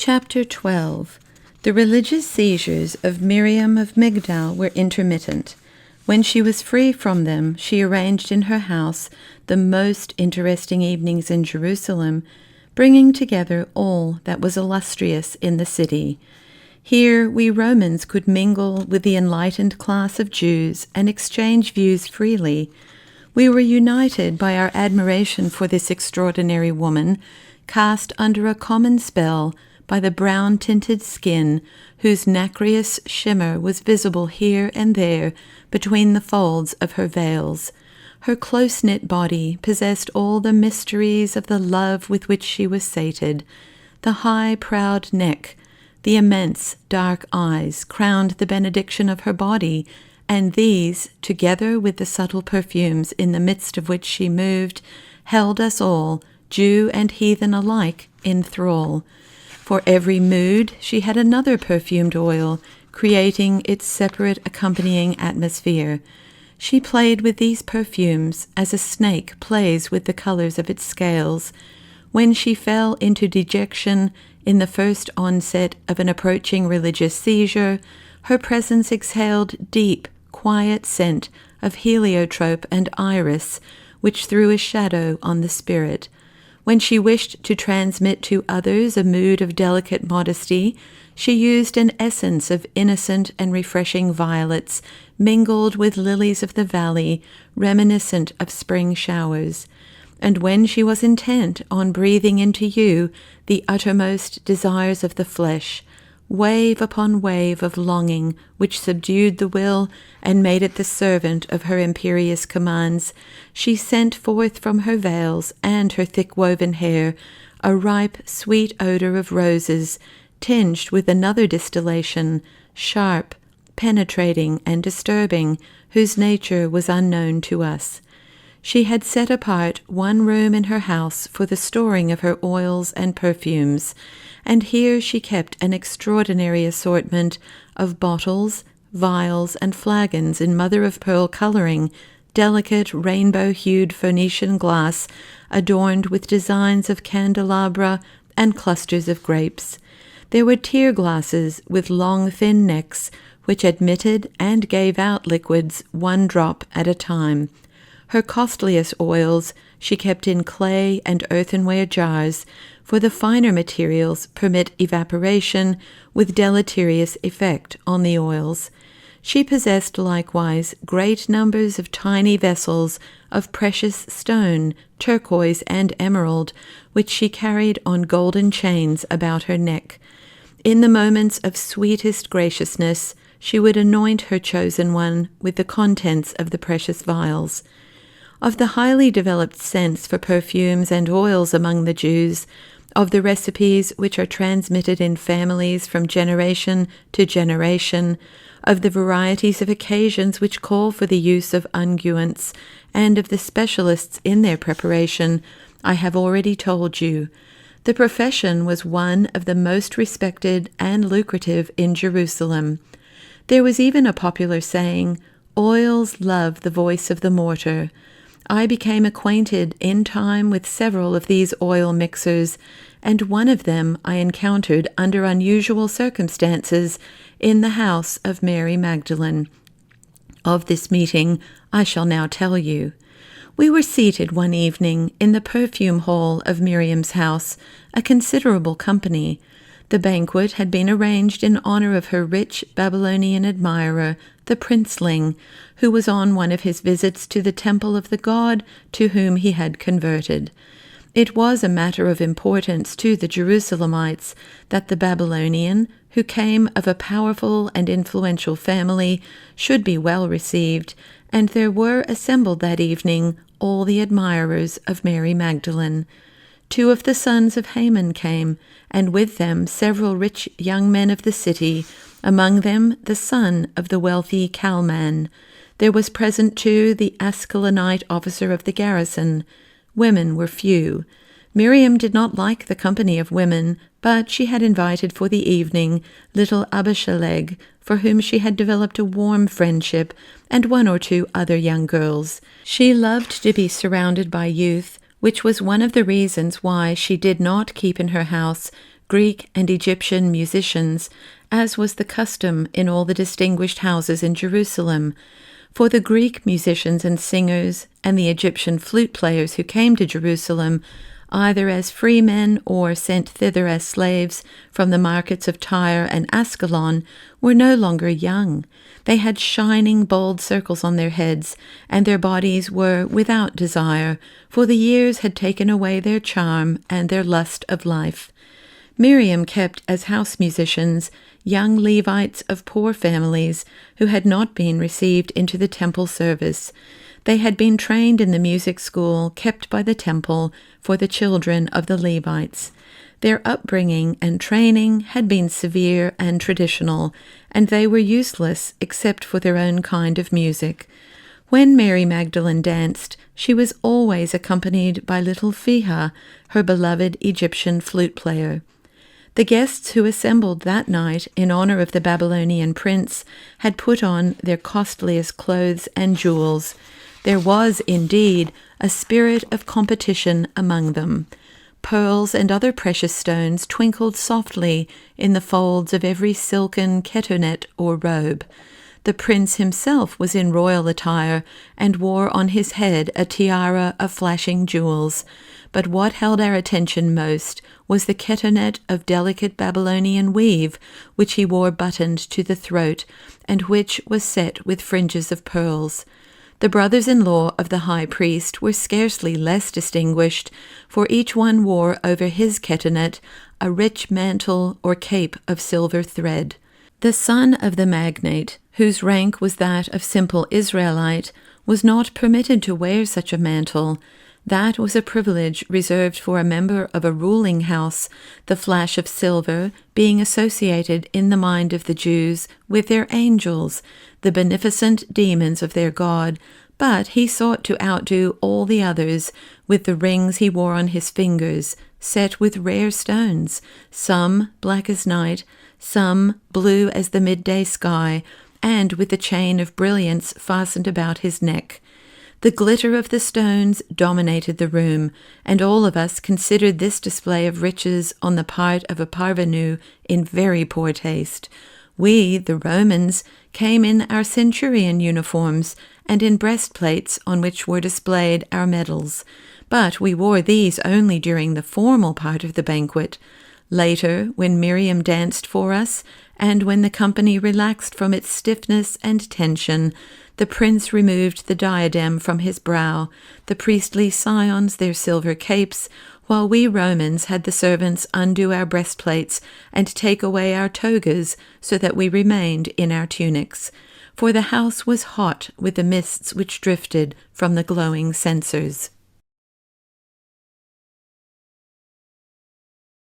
Chapter 12. The religious seizures of Miriam of Migdal were intermittent. When she was free from them, she arranged in her house the most interesting evenings in Jerusalem, bringing together all that was illustrious in the city. Here we Romans could mingle with the enlightened class of Jews and exchange views freely. We were united by our admiration for this extraordinary woman, cast under a common spell by the brown-tinted skin whose nacreous shimmer was visible here and there between the folds of her veils. Her close-knit body possessed all the mysteries of the love with which she was sated. The high, proud neck, the immense, dark eyes crowned the benediction of her body, and these, together with the subtle perfumes in the midst of which she moved, held us all, Jew and heathen alike, in thrall. For every mood she had another perfumed oil, creating its separate accompanying atmosphere. She played with these perfumes as a snake plays with the colors of its scales. When she fell into dejection in the first onset of an approaching religious seizure, her presence exhaled deep, quiet scent of heliotrope and iris, which threw a shadow on the spirit. When she wished to transmit to others a mood of delicate modesty, she used an essence of innocent and refreshing violets, mingled with lilies of the valley, reminiscent of spring showers. And when she was intent on breathing into you the uttermost desires of the flesh, wave upon wave of longing which subdued the will and made it the servant of her imperious commands, she sent forth from her veils and her thick-woven hair a ripe, sweet odor of roses, tinged with another distillation, sharp, penetrating, and disturbing, whose nature was unknown to us. She had set apart one room in her house for the storing of her oils and perfumes, and here she kept an extraordinary assortment of bottles, vials, and flagons in mother-of-pearl coloring, delicate rainbow-hued Phoenician glass adorned with designs of candelabra and clusters of grapes. There were tear glasses with long, thin necks, which admitted and gave out liquids one drop at a time. Her costliest oils she kept in clay and earthenware jars, for the finer materials permit evaporation with deleterious effect on the oils. She possessed likewise great numbers of tiny vessels of precious stone, turquoise, and emerald, which she carried on golden chains about her neck. In the moments of sweetest graciousness, she would anoint her chosen one with the contents of the precious vials. Of the highly developed sense for perfumes and oils among the Jews, of the recipes which are transmitted in families from generation to generation, of the varieties of occasions which call for the use of unguents, and of the specialists in their preparation, I have already told you. The profession was one of the most respected and lucrative in Jerusalem. There was even a popular saying, "Oils love the voice of the mortar." I became acquainted in time with several of these oil mixers, and one of them I encountered under unusual circumstances in the house of Mary Magdalene. Of this meeting I shall now tell you. We were seated one evening in the perfume hall of Miriam's house, a considerable company. The banquet had been arranged in honor of her rich Babylonian admirer, the princeling, who was on one of his visits to the temple of the god to whom he had converted. It was a matter of importance to the Jerusalemites that the Babylonian, who came of a powerful and influential family, should be well received, and there were assembled that evening all the admirers of Mary Magdalene. 2 of the sons of Haman came, and with them several rich young men of the city, among them the son of the wealthy Kalman. There was present, too, the Ascalonite officer of the garrison. Women were few. Miriam did not like the company of women, but she had invited for the evening little Abishaleg, for whom she had developed a warm friendship, and 1 or 2 other young girls. She loved to be surrounded by youth, which was one of the reasons why she did not keep in her house Greek and Egyptian musicians, as was the custom in all the distinguished houses in Jerusalem. For the Greek musicians and singers and the Egyptian flute players who came to Jerusalem, either as free men or sent thither as slaves from the markets of Tyre and Ascalon, were no longer young. They had shining, bold circles on their heads, and their bodies were without desire, for the years had taken away their charm and their lust of life. Miriam kept as house musicians young Levites of poor families who had not been received into the temple service. They had been trained in the music school kept by the temple for the children of the Levites. Their upbringing and training had been severe and traditional, and they were useless except for their own kind of music. When Mary Magdalene danced, she was always accompanied by little Fiha, her beloved Egyptian flute player. The guests who assembled that night in honor of the Babylonian prince had put on their costliest clothes and jewels. There was, indeed, a spirit of competition among them. Pearls and other precious stones twinkled softly in the folds of every silken ketonet or robe. The prince himself was in royal attire and wore on his head a tiara of flashing jewels. But what held our attention most was the ketonet of delicate Babylonian weave, which he wore buttoned to the throat, and which was set with fringes of pearls. The brothers-in-law of the high priest were scarcely less distinguished, for each one wore over his ketonet a rich mantle or cape of silver thread. The son of the magnate, whose rank was that of simple Israelite, was not permitted to wear such a mantle. That was a privilege reserved for a member of a ruling house, the flash of silver being associated in the mind of the Jews with their angels, the beneficent demons of their God, but he sought to outdo all the others with the rings he wore on his fingers, set with rare stones, some black as night, some blue as the midday sky, and with a chain of brilliants fastened about his neck. The glitter of the stones dominated the room, and all of us considered this display of riches on the part of a parvenu in very poor taste. We, the Romans, came in our centurion uniforms and in breastplates on which were displayed our medals, but we wore these only during the formal part of the banquet. Later, when Miriam danced for us, and when the company relaxed from its stiffness and tension, the prince removed the diadem from his brow, the priestly scions their silver capes, while we Romans had the servants undo our breastplates and take away our togas so that we remained in our tunics. For the house was hot with the mists which drifted from the glowing censers.